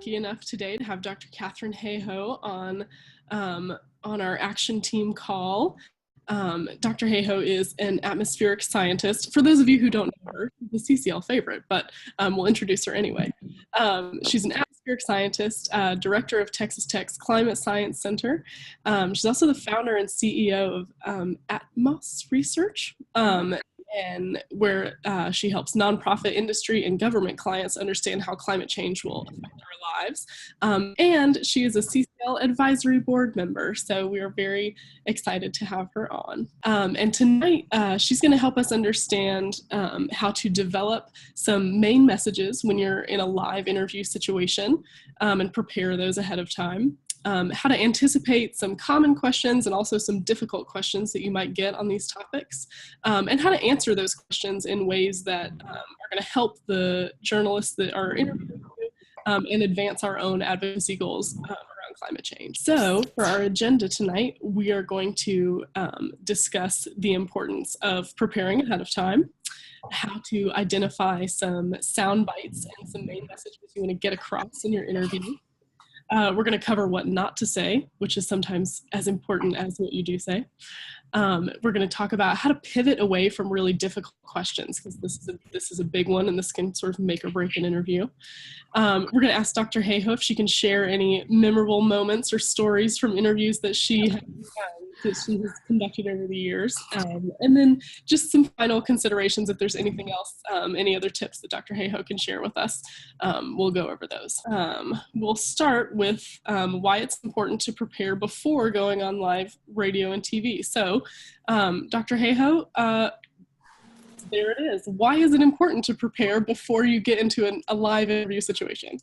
lucky enough today to have Dr. Katharine Hayhoe on our action team call. Dr. Hayhoe is an atmospheric scientist. For those of you who don't know her, she's a CCL favorite, but we'll introduce her anyway. She's an atmospheric scientist, director of Texas Tech's Climate Science Center. She's also the founder and CEO of Atmos Research, and where she helps nonprofit, industry, and government clients understand how climate change will affect our lives. And she is a CCL advisory board member, so we are very excited to have her on. And tonight, she's going to help us understand how to develop some main messages when you're in a live interview situation and prepare those ahead of time. How to anticipate some common questions and also some difficult questions that you might get on these topics, and how to answer those questions in ways that are going to help the journalists that are interviewing you and advance our own advocacy goals around climate change. So for our agenda tonight, we are going to discuss the importance of preparing ahead of time, how to identify some sound bites and some main messages you want to get across in your interview. We're going to cover what not to say, which is sometimes as important as what you do say. We're going to talk about how to pivot away from really difficult questions, because this is a big one and this can sort of make or break an interview. We're going to ask Dr. Hayhoe if she can share any memorable moments or stories from interviews that she has conducted over the years. And then just some final considerations. If there's anything else, any other tips that Dr. Hayhoe can share with us, we'll go over those. We'll start with why it's important to prepare before going on live radio and TV. So, Dr. Hayhoe, there it is. Why is it important to prepare before you get into a live interview situation?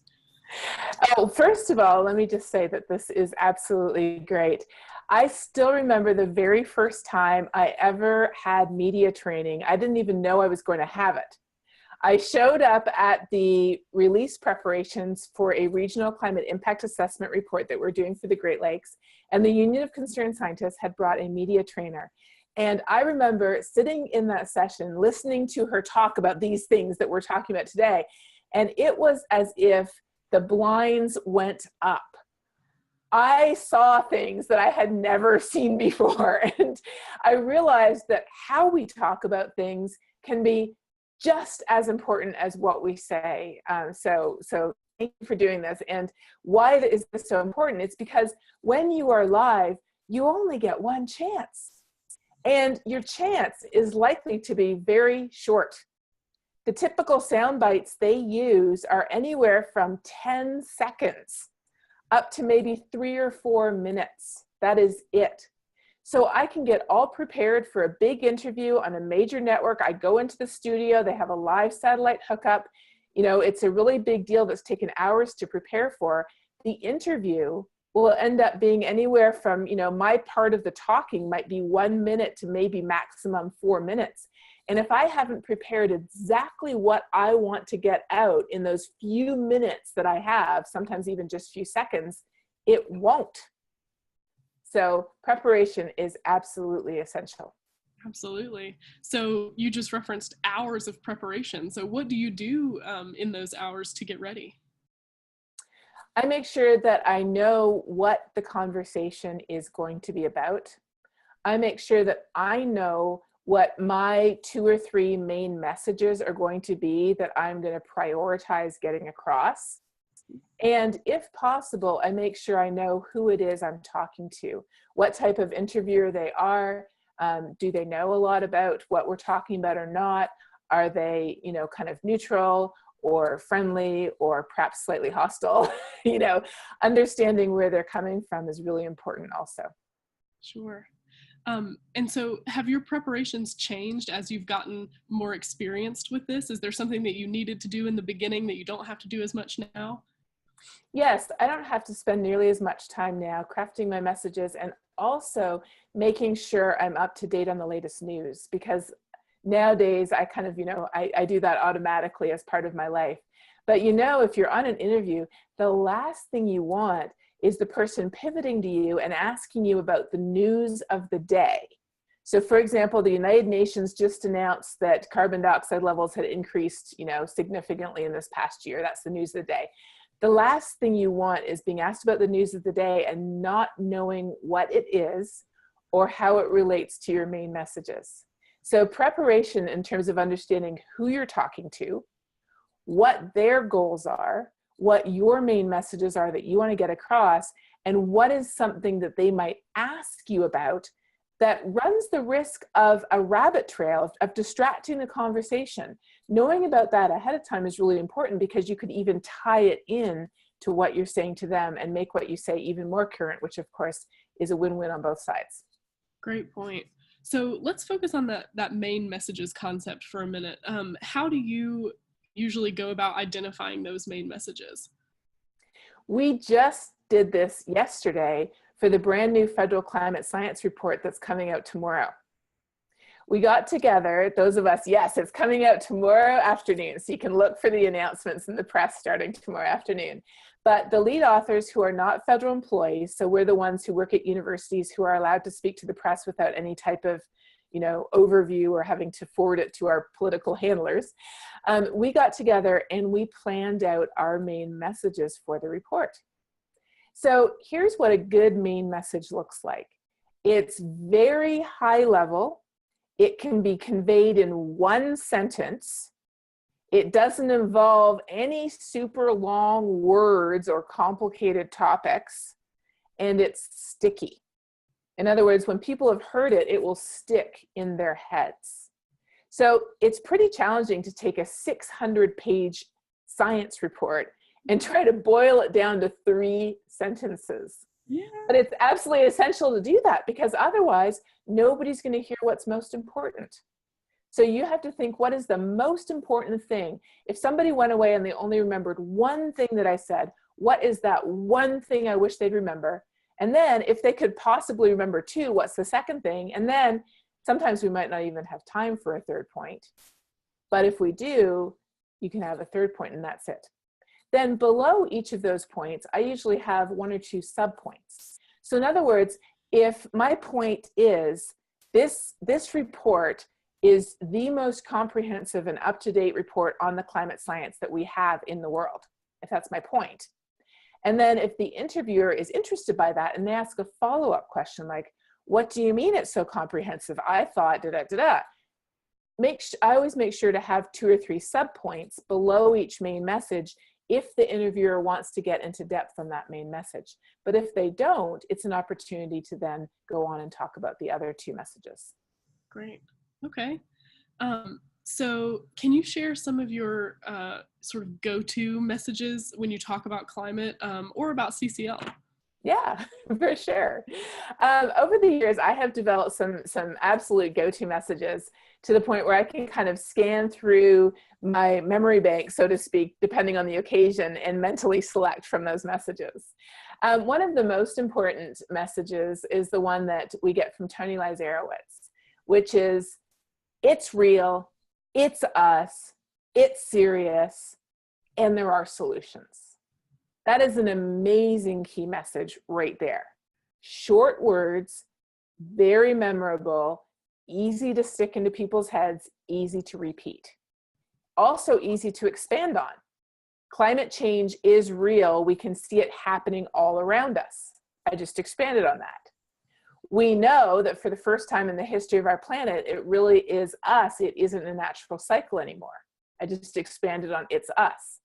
Oh, first of all, let me just say that this is absolutely great. I still remember the very first time I ever had media training. I didn't even know I was going to have it. I showed up at the release preparations for a regional climate impact assessment report that we're doing for the Great Lakes, and the Union of Concerned Scientists had brought a media trainer. And I remember sitting in that session, listening to her talk about these things that we're talking about today, and it was as if the blinds went up. I saw things that I had never seen before, and I realized that how we talk about things can be just as important as what we say. So thank you for doing this. And why is this so important? It's because when you are live, you only get one chance, and your chance is likely to be very short. The typical sound bites they use are anywhere from 10 seconds up to maybe 3 or 4 minutes. That is it. So I can get all prepared for a big interview on a major network. I go into the studio, they have a live satellite hookup. You know, it's a really big deal that's taken hours to prepare for. The interview will end up being anywhere from, you know, my part of the talking might be 1 minute to maybe maximum 4 minutes. And if I haven't prepared exactly what I want to get out in those few minutes that I have, sometimes even just few seconds, it won't. So preparation is absolutely essential. Absolutely. So you just referenced hours of preparation. So what do you do in those hours to get ready? I make sure that I know what the conversation is going to be about. I make sure that I know what my 2 or 3 main messages are going to be that I'm going to prioritize getting across. And if possible, I make sure I know who it is I'm talking to, what type of interviewer they are. Do they know a lot about what we're talking about or not? Are they, you know, kind of neutral or friendly or perhaps slightly hostile? You know, understanding where they're coming from is really important also. Sure. And so have your preparations changed as you've gotten more experienced with this? Is there something that you needed to do in the beginning that you don't have to do as much now? Yes, I don't have to spend nearly as much time now crafting my messages and also making sure I'm up to date on the latest news, because nowadays I kind of, you know, I do that automatically as part of my life. But you know, if you're on an interview, the last thing you want is the person pivoting to you and asking you about the news of the day. So for example, the United Nations just announced that carbon dioxide levels had increased, you know, significantly in this past year. That's the news of the day. The last thing you want is being asked about the news of the day and not knowing what it is or how it relates to your main messages. So preparation in terms of understanding who you're talking to, what their goals are, what your main messages are that you want to get across, and what is something that they might ask you about that runs the risk of a rabbit trail, of distracting the conversation. Knowing about that ahead of time is really important, because you could even tie it in to what you're saying to them and make what you say even more current, which of course is a win-win on both sides. Great point. So let's focus on that main messages concept for a minute. How do you usually go about identifying those main messages? We just did this yesterday for the brand new federal climate science report that's coming out tomorrow. We got together, those of us, yes, it's coming out tomorrow afternoon, so you can look for the announcements in the press starting tomorrow afternoon. But the lead authors who are not federal employees, so we're the ones who work at universities who are allowed to speak to the press without any type of overview or having to forward it to our political handlers, we got together and we planned out our main messages for the report. So here's what a good main message looks like. It's very high level. It can be conveyed in one sentence. It doesn't involve any super long words or complicated topics, and it's sticky. In other words, when people have heard it, it will stick in their heads. So it's pretty challenging to take a 600-page science report and try to boil it down to 3 sentences. Yeah. But it's absolutely essential to do that, because otherwise nobody's going to hear what's most important. So you have to think, what is the most important thing? If somebody went away and they only remembered one thing that I said, what is that one thing I wish they'd remember? And then if they could possibly remember 2, what's the second thing? And then sometimes we might not even have time for a third point. But if we do, you can have a third point and that's it. Then below each of those points, I usually have 1 or 2 subpoints. So in other words, if my point is this report is the most comprehensive and up-to-date report on the climate science that we have in the world, if that's my point. And then if the interviewer is interested by that and they ask a follow-up question like, what do you mean it's so comprehensive? I thought da-da-da-da. I always make sure to have 2 or 3 subpoints below each main message if the interviewer wants to get into depth on that main message. But if they don't, it's an opportunity to then go on and talk about the other 2 messages. Great. Okay. So can you share some of your sort of go-to messages when you talk about climate or about CCL? Yeah, for sure. Over the years, I have developed some absolute go-to messages to the point where I can kind of scan through my memory bank, so to speak, depending on the occasion, and mentally select from those messages. One of the most important messages is the one that we get from Tony Lazarowitz, which is, it's real, it's us, it's serious, and there are solutions. That is an amazing key message right there. Short words, very memorable, easy to stick into people's heads, easy to repeat. Also easy to expand on. Climate change is real. We can see it happening all around us. I just expanded on that. We know that for the first time in the history of our planet, it really is us. It isn't a natural cycle anymore. I just expanded on it's us.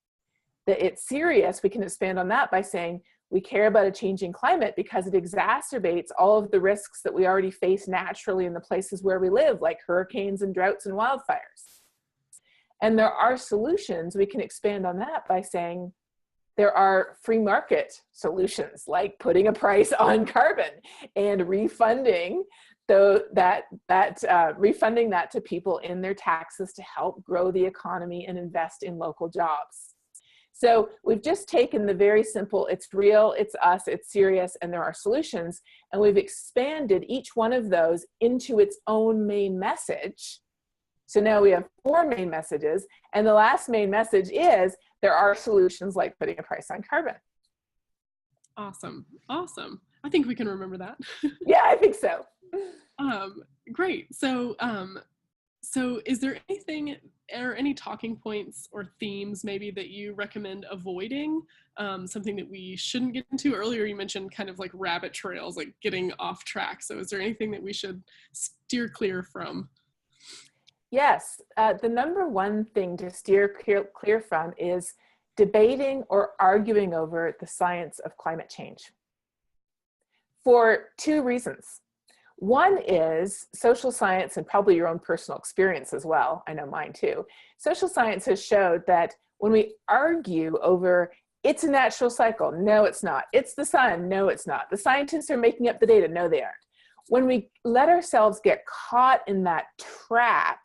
That it's serious, we can expand on that by saying we care about a changing climate because it exacerbates all of the risks that we already face naturally in the places where we live, like hurricanes and droughts and wildfires. And there are solutions. We can expand on that by saying there are free market solutions, like putting a price on carbon and refunding refunding that to people in their taxes to help grow the economy and invest in local jobs. So we've just taken the very simple, it's real, it's us, it's serious, and there are solutions, and we've expanded each one of those into its own main message. So now we have 4 main messages, and the last main message is there are solutions like putting a price on carbon. Awesome. Awesome. I think we can remember that. Yeah, I think so. Great. So So is there anything or any talking points or themes maybe that you recommend avoiding? Something that we shouldn't get into? Earlier you mentioned kind of like rabbit trails, like getting off track. So is there anything that we should steer clear from? Yes, the number one thing to steer clear from is debating or arguing over the science of climate change for two reasons. One is social science, and probably your own personal experience as well. I know mine too. Social science has showed that when we argue over it's a natural cycle, no, it's not. It's the sun, no, it's not. The scientists are making up the data, no, they aren't. When we let ourselves get caught in that trap,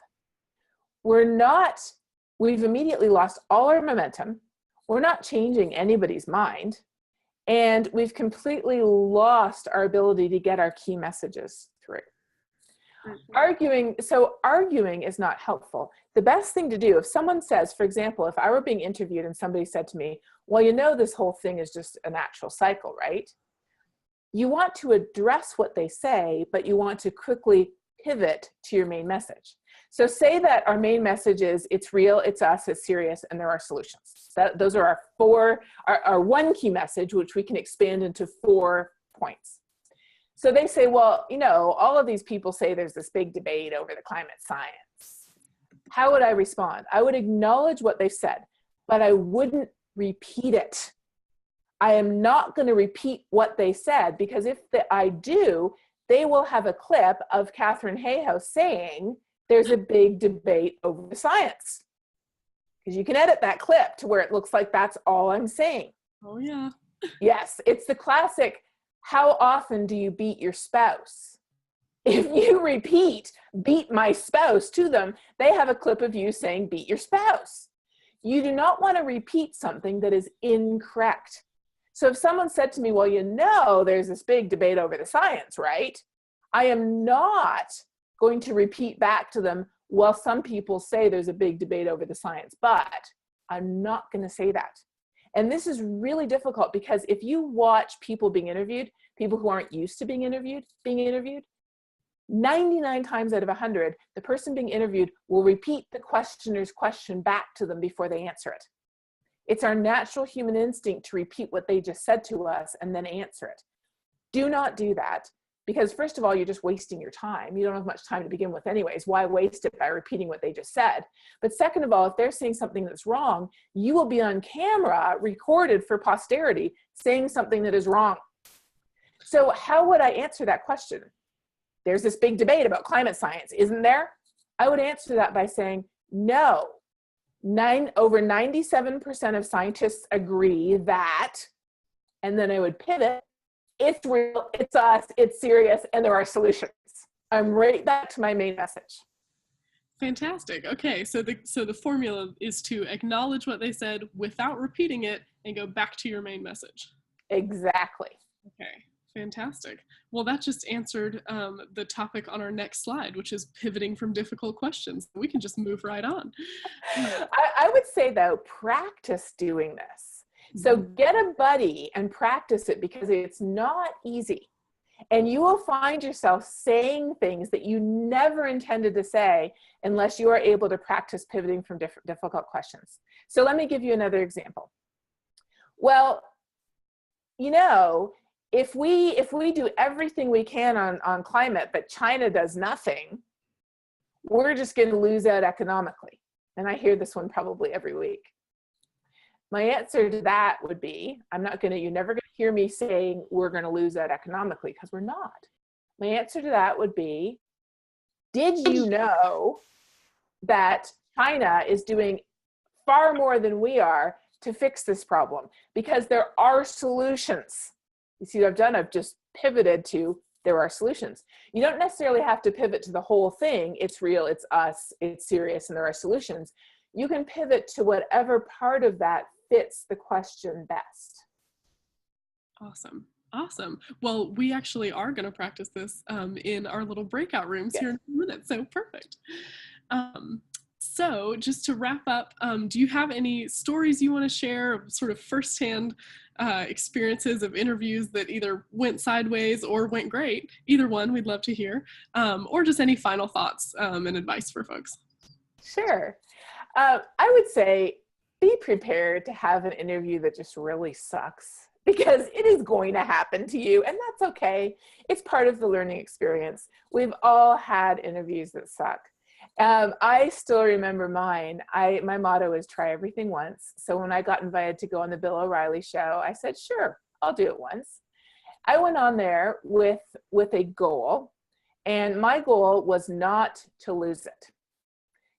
we've immediately lost all our momentum. We're not changing anybody's mind. And we've completely lost our ability to get our key messages through. Arguing is not helpful. The best thing to do, if someone says, for example, if I were being interviewed and somebody said to me, well, you know, this whole thing is just a natural cycle, right? You want to address what they say, but you want to quickly pivot to your main message. So say that our main message is it's real, it's us, it's serious, and there are solutions. Those are our one key message, which we can expand into 4 points. So they say, well, you know, all of these people say there's this big debate over the climate science. How would I respond? I would acknowledge what they've said, but I wouldn't repeat it. I am not going to repeat what they said, because if I do, they will have a clip of Katharine Hayhoe saying there's a big debate over the science. Because you can edit that clip to where it looks like that's all I'm saying. Oh, yeah. Yes, it's the classic, how often do you beat your spouse? If you repeat, beat my spouse to them, they have a clip of you saying, beat your spouse. You do not want to repeat something that is incorrect. So if someone said to me, well, you know, there's this big debate over the science, right? I am not going to repeat back to them, well, some people say there's a big debate over the science, but I'm not going to say that. And this is really difficult, because if you watch people being interviewed, people who aren't used to being interviewed, 99 times out of 100, the person being interviewed will repeat the questioner's question back to them before they answer it. It's our natural human instinct to repeat what they just said to us and then answer it. Do not do that, because first of all, you're just wasting your time. You don't have much time to begin with anyways. Why waste it by repeating what they just said? But second of all, if they're saying something that's wrong, you will be on camera, recorded for posterity, saying something that is wrong. So how would I answer that question? There's this big debate about climate science, isn't there? I would answer that by saying, no. Over 97% of scientists agree that, and then I would pivot. It's real, it's us, it's serious, and there are solutions. I'm right back to my main message. Fantastic. Okay, so the formula is to acknowledge what they said without repeating it and go back to your main message. Exactly. Okay, fantastic. Well, that just answered the topic on our next slide, which is pivoting from difficult questions. We can just move right on. I would say, though, practice doing this. So get a buddy and practice it, because it's not easy. And you will find yourself saying things that you never intended to say unless you are able to practice pivoting from difficult questions. So let me give you another example. Well, you know, if we do everything we can on climate, but China does nothing, we're just going to lose out economically. And I hear this one probably every week. My answer to that would be, you're never going to hear me saying we're going to lose out economically, because we're not. My answer to that would be, did you know that China is doing far more than we are to fix this problem? Because there are solutions. You see what I've done? I've just pivoted to there are solutions. You don't necessarily have to pivot to the whole thing. It's real, it's us, it's serious, and there are solutions. You can pivot to whatever part of that fits the question best. Awesome. Awesome. Well, we actually are going to practice this in our little breakout rooms here in a few minutes. So perfect. So just to wrap up, do you have any stories you want to share of sort of firsthand experiences of interviews that either went sideways or went great? Either one, we'd love to hear. Or just any final thoughts and advice for folks. Sure. I would say be prepared to have an interview that just really sucks, because it is going to happen to you, and that's okay. It's part of the learning experience. We've all had interviews that suck. I still remember mine. My motto is try everything once. So when I got invited to go on the Bill O'Reilly show, I said, sure, I'll do it once. I went on there with a goal, and my goal was not to lose it.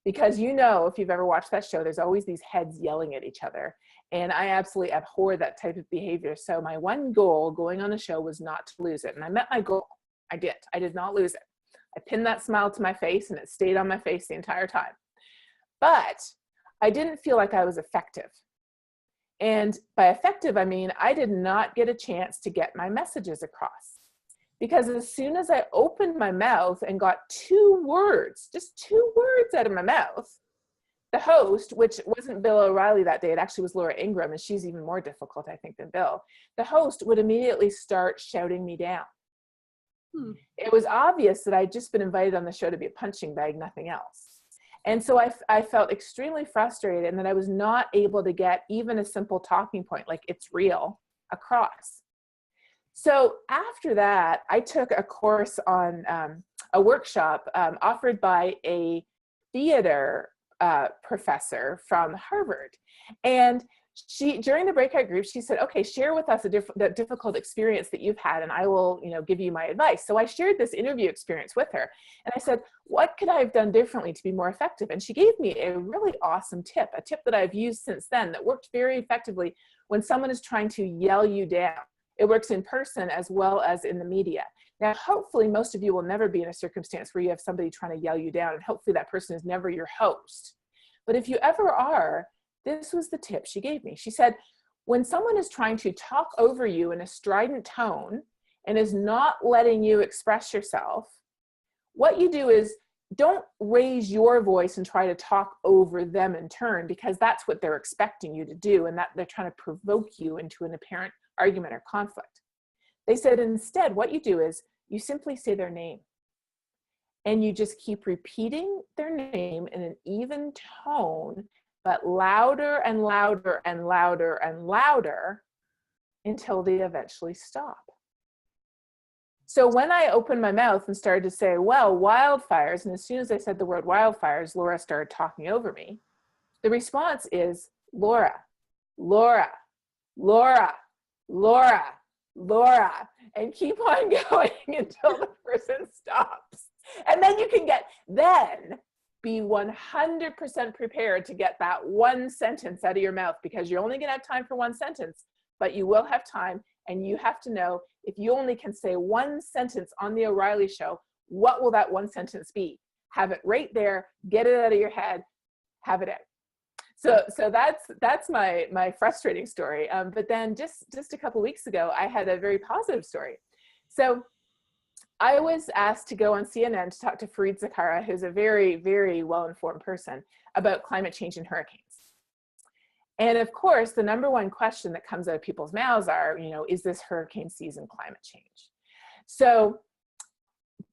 Because if you've ever watched that show, there's always these heads yelling at each other. And I absolutely abhor that type of behavior. So my one goal going on the show was not to lose it. And I met my goal. I did not lose it. I pinned that smile to my face, and it stayed on my face the entire time. But I didn't feel like I was effective. And by effective, I mean, I did not get a chance to get my messages across. Because as soon as I opened my mouth and got just two words out of my mouth, the host, which wasn't Bill O'Reilly that day, it actually was Laura Ingraham, and she's even more difficult, I think, than Bill. The host would immediately start shouting me down. It was obvious that I'd just been invited on the show to be a punching bag, nothing else. And so I felt extremely frustrated, and that I was not able to get even a simple talking point, like it's real, across. So after that, I took a course on a workshop offered by a theater professor from Harvard. And during the breakout group, she said, okay, share with us the difficult experience that you've had, and I will, give you my advice. So I shared this interview experience with her, and I said, what could I have done differently to be more effective? And she gave me a really awesome tip, a tip that I've used since then that worked very effectively when someone is trying to yell you down. It works in person as well as in the media. Now, hopefully most of you will never be in a circumstance where you have somebody trying to yell you down, and hopefully that person is never your host. But if you ever are, this was the tip she gave me. She said, when someone is trying to talk over you in a strident tone and is not letting you express yourself, what you do is don't raise your voice and try to talk over them in turn, because that's what they're expecting you to do, and that they're trying to provoke you into an apparent argument or conflict. They said instead, what you do is you simply say their name, and you just keep repeating their name in an even tone, but louder and louder and louder and louder until they eventually stop. So when I opened my mouth and started to say, well, wildfires, and as soon as I said the word wildfires, Laura started talking over me, the response is Laura, Laura, Laura, Laura, Laura, and keep on going until the person stops. And then you can be 100% prepared to get that one sentence out of your mouth, because you're only going to have time for one sentence, but you will have time, and you have to know, if you only can say one sentence on the O'Reilly show, what will that one sentence be? Have it right there, get it out of your head, have it out. So that's my frustrating story. But then just a couple weeks ago, I had a very positive story. So I was asked to go on CNN to talk to Fareed Zakaria, who's a very, very well-informed person, about climate change and hurricanes. And of course, the number one question that comes out of people's mouths are, is this hurricane season climate change? So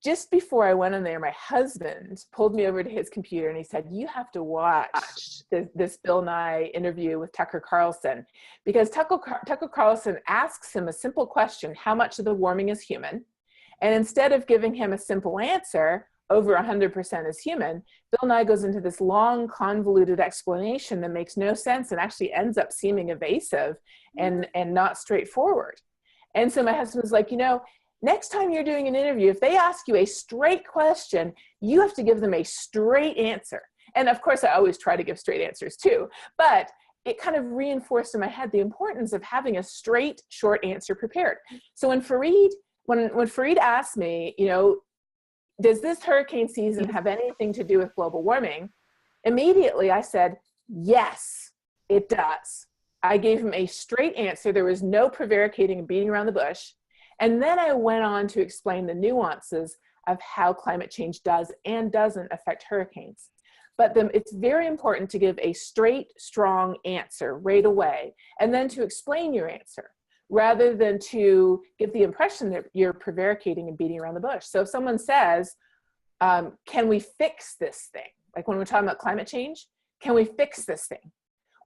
just before I went on there, my husband pulled me over to his computer and he said, you have to watch this Bill Nye interview with Tucker Carlson, because Tucker Carlson asks him a simple question: how much of the warming is human? And instead of giving him a simple answer, over 100% is human, Bill Nye goes into this long, convoluted explanation that makes no sense and actually ends up seeming evasive and not straightforward. And so my husband was like, next time you're doing an interview, if they ask you a straight question, you have to give them a straight answer. And of course, I always try to give straight answers too, but it kind of reinforced in my head the importance of having a straight, short answer prepared. So when Fareed asked me, does this hurricane season have anything to do with global warming? Immediately I said, yes, it does. I gave him a straight answer. There was no prevaricating and beating around the bush. And then I went on to explain the nuances of how climate change does and doesn't affect hurricanes. But it's very important to give a straight, strong answer right away, and then to explain your answer, rather than to give the impression that you're prevaricating and beating around the bush. So if someone says, can we fix this thing? Like when we're talking about climate change, can we fix this thing?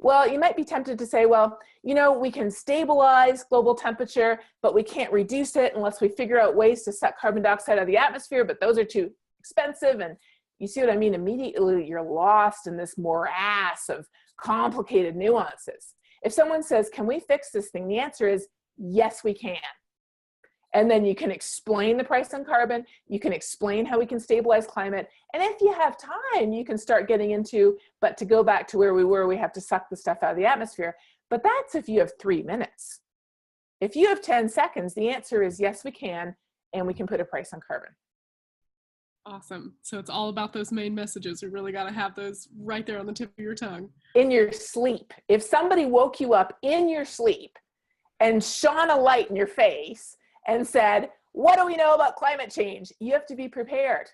Well, you might be tempted to say, well, you know, we can stabilize global temperature, but we can't reduce it unless we figure out ways to suck carbon dioxide out of the atmosphere, but those are too expensive. And you see what I mean? Immediately you're lost in this morass of complicated nuances. If someone says, can we fix this thing? The answer is, yes, we can. And then you can explain the price on carbon. You can explain how we can stabilize climate. And if you have time, you can start getting into, but to go back to where we were, we have to suck the stuff out of the atmosphere. But that's if you have 3 minutes. If you have 10 seconds, the answer is yes, we can, and we can put a price on carbon. Awesome. So it's all about those main messages. We really got to have those right there on the tip of your tongue. In your sleep. If somebody woke you up in your sleep and shone a light in your face and said, what do we know about climate change? You have to be prepared.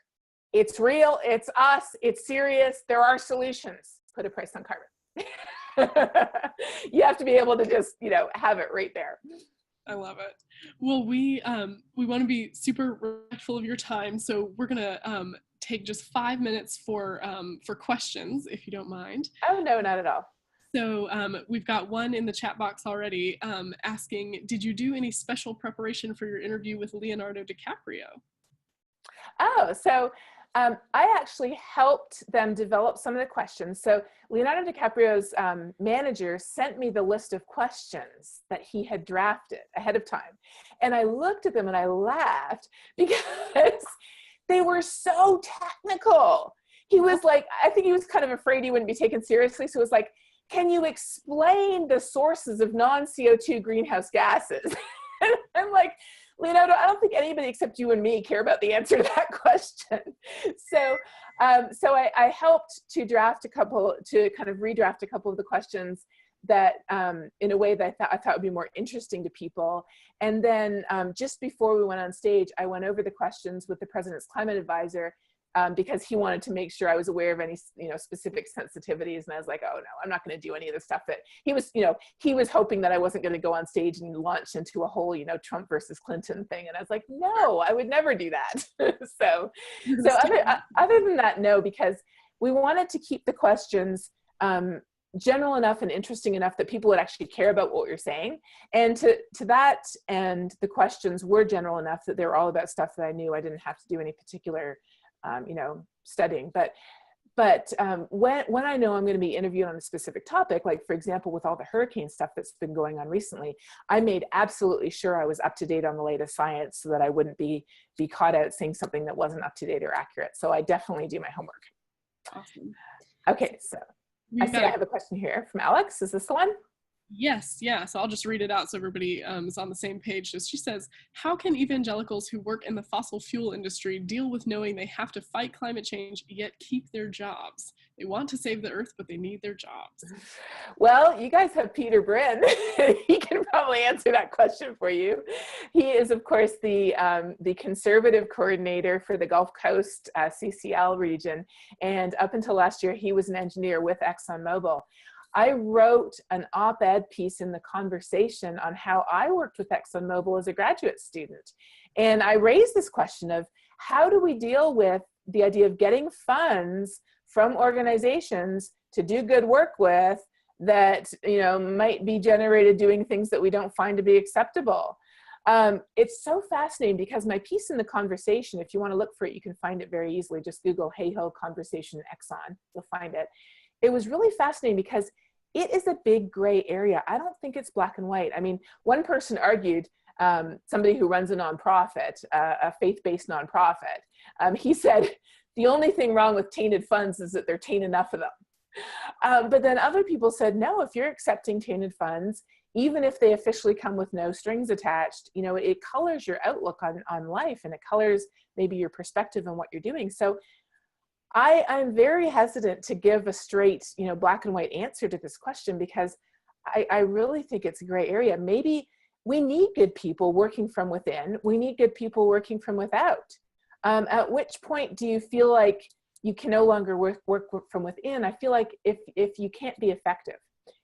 It's real, it's us, it's serious, there are solutions. Put a price on carbon. You have to be able to just, you know, have it right there. I love it. Well, we want to be super respectful of your time, so we're gonna take just 5 minutes for questions, if you don't mind. Oh no, not at all. So we've got one in the chat box already asking, did you do any special preparation for your interview with Leonardo DiCaprio? Oh, so I actually helped them develop some of the questions. So Leonardo DiCaprio's manager sent me the list of questions that he had drafted ahead of time. And I looked at them and I laughed because they were so technical. He was like, I think he was kind of afraid he wouldn't be taken seriously. So it was like, can you explain the sources of non-CO2 greenhouse gases? And I'm like, Leonardo, I don't think anybody except you and me care about the answer to that question. So I helped to draft a couple, to kind of redraft a couple of the questions that in a way that I thought would be more interesting to people. And then just before we went on stage, I went over the questions with the president's climate advisor because he wanted to make sure I was aware of any, you know, specific sensitivities. And I was like, oh no, I'm not going to do any of the stuff that he was, you know, he was hoping that I wasn't going to go on stage and launch into a whole, you know, Trump versus Clinton thing. And I was like, no, I would never do that. so other than that, no, because we wanted to keep the questions general enough and interesting enough that people would actually care about what you're saying. And to that end, the questions were general enough that they were all about stuff that I knew. I didn't have to do any particular you know, studying, but when I know I'm going to be interviewed on a specific topic, like for example, with all the hurricane stuff that's been going on recently, I made absolutely sure I was up to date on the latest science so that I wouldn't be caught out saying something that wasn't up to date or accurate. So I definitely do my homework. Awesome. Okay, so I see I have a question here from Alex. Is this the one? Yes, yeah. So I'll just read it out so everybody is on the same page. So she says, how can evangelicals who work in the fossil fuel industry deal with knowing they have to fight climate change yet keep their jobs? They want to save the earth, but they need their jobs. Well, you guys have Peter Bryn. He can probably answer that question for you. He is, of course, the conservative coordinator for the Gulf Coast CCL region. And up until last year, he was an engineer with ExxonMobil. I wrote an op-ed piece in The Conversation on how I worked with ExxonMobil as a graduate student. And I raised this question of how do we deal with the idea of getting funds from organizations to do good work with that, you know, might be generated doing things that we don't find to be acceptable. It's so fascinating because my piece in The Conversation, if you want to look for it, you can find it very easily. Just Google Hayhoe Conversation Exxon, you'll find it. It was really fascinating because it is a big gray area. I don't think it's black and white. I mean, one person argued, somebody who runs a nonprofit, a faith-based nonprofit, he said, the only thing wrong with tainted funds is that there ain't enough of them. But then other people said, no, if you're accepting tainted funds, even if they officially come with no strings attached, you know, it colors your outlook on life, and it colors maybe your perspective on what you're doing. So I'm very hesitant to give a straight, you know, black and white answer to this question because I really think it's a gray area. Maybe we need good people working from within. We need good people working from without. At which point do you feel like you can no longer work from within? I feel like if you can't be effective,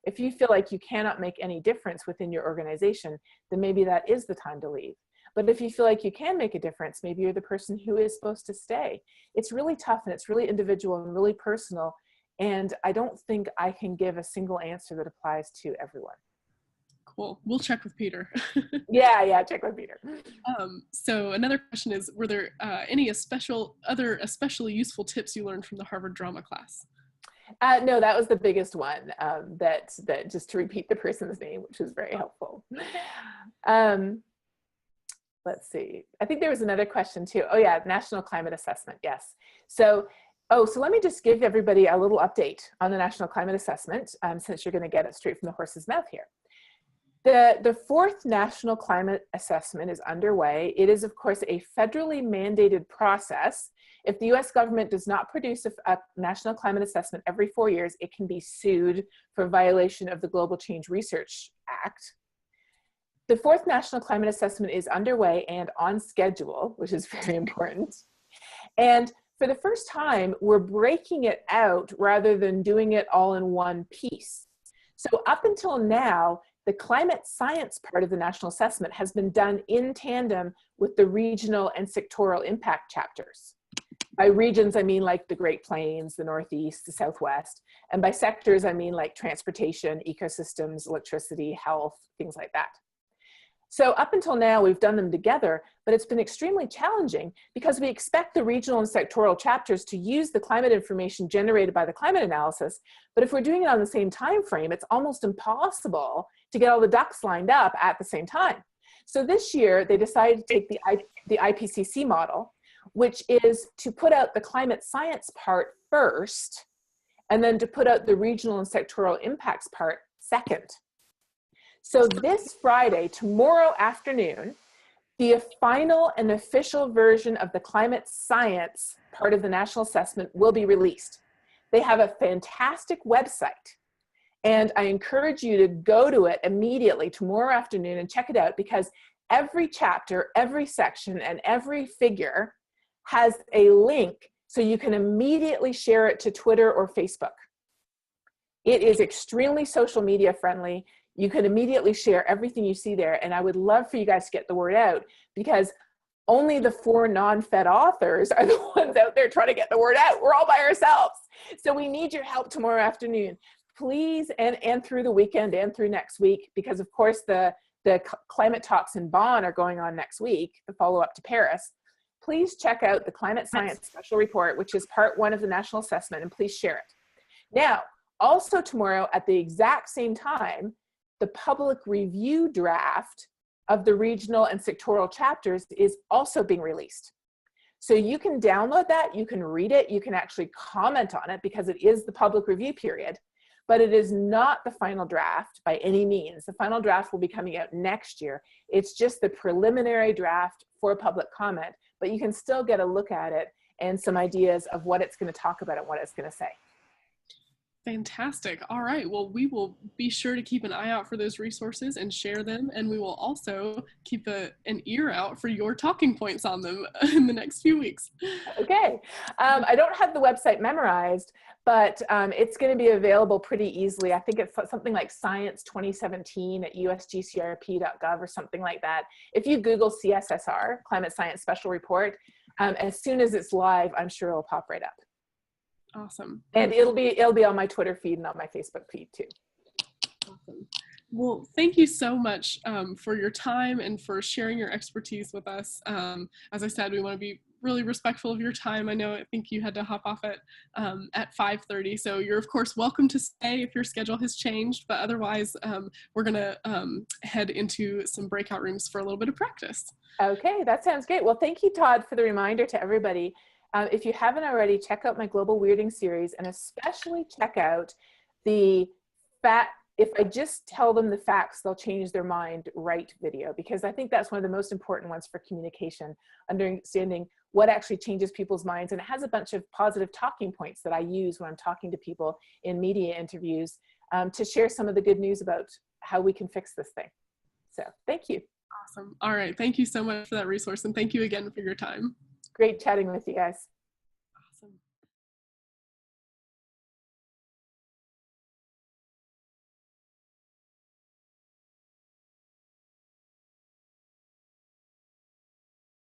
if you feel like you cannot make any difference within your organization, then maybe that is the time to leave. But if you feel like you can make a difference, maybe you're the person who is supposed to stay. It's really tough, and it's really individual and really personal. And I don't think I can give a single answer that applies to everyone. Cool. We'll check with Peter. Yeah, check with Peter. So another question is, were there any other especially useful tips you learned from the Harvard drama class? No, that was the biggest one, that just to repeat the person's name, which was very helpful. Let's see. I think there was another question too. Oh yeah, National Climate Assessment, yes. So let me just give everybody a little update on the National Climate Assessment, since you're gonna get it straight from the horse's mouth here. The fourth National Climate Assessment is underway. It is, of course, a federally mandated process. If the US government does not produce a National Climate Assessment every 4 years, it can be sued for violation of the Global Change Research Act. The fourth National Climate Assessment is underway and on schedule, which is very important. And for the first time, we're breaking it out rather than doing it all in one piece. So up until now, the climate science part of the national assessment has been done in tandem with the regional and sectoral impact chapters. By regions, I mean like the Great Plains, the Northeast, the Southwest. And by sectors, I mean like transportation, ecosystems, electricity, health, things like that. So up until now, we've done them together, but it's been extremely challenging because we expect the regional and sectoral chapters to use the climate information generated by the climate analysis. But if we're doing it on the same time frame, it's almost impossible to get all the ducks lined up at the same time. So this year, they decided to take the IPCC model, which is to put out the climate science part first, and then to put out the regional and sectoral impacts part second. So this Friday, tomorrow afternoon, the final and official version of the climate science part of the national assessment will be released. They have a fantastic website, and I encourage you to go to it immediately tomorrow afternoon and check it out, because every chapter, every section, and every figure has a link so you can immediately share it to Twitter or Facebook. It is extremely social media friendly. You can immediately share everything you see there. And I would love for you guys to get the word out, because only the 4 non-fed authors are the ones out there trying to get the word out. We're all by ourselves. So we need your help tomorrow afternoon, please, and through the weekend and through next week, because of course the climate talks in Bonn are going on next week, the follow-up to Paris. Please check out the Climate Science Special Report, which is part 1 of the National Assessment, and please share it. Now, also tomorrow at the exact same time, the public review draft of the regional and sectoral chapters is also being released. So you can download that, you can read it, you can actually comment on it, because it is the public review period, but it is not the final draft by any means. The final draft will be coming out next year. It's just the preliminary draft for public comment, but you can still get a look at it and some ideas of what it's going to talk about and what it's going to say. Fantastic. All right. Well, we will be sure to keep an eye out for those resources and share them. And we will also keep an ear out for your talking points on them in the next few weeks. Okay. I don't have the website memorized, but it's going to be available pretty easily. I think it's something like Science 2017 at usgcrp.gov or something like that. If you Google CSSR, Climate Science Special Report, as soon as it's live, I'm sure it'll pop right up. Awesome. And it'll be on my Twitter feed and on my Facebook feed too. Awesome. Well, thank you so much for your time and for sharing your expertise with us. As I said, we want to be really respectful of your time. I think you had to hop off at 5:30, so you're of course welcome to stay if your schedule has changed, but otherwise we're gonna head into some breakout rooms for a little bit of practice. Okay, that sounds great. Well, thank you, Todd, for the reminder to everybody. If you haven't already, check out my Global Weirding series, and especially check out the If I Just Tell Them the Facts, They'll Change Their Mind Right video, because I think that's one of the most important ones for communication, understanding what actually changes people's minds. And it has a bunch of positive talking points that I use when I'm talking to people in media interviews to share some of the good news about how we can fix this thing. So thank you. Awesome. All right. Thank you so much for that resource. And thank you again for your time. Great. Great chatting with you guys.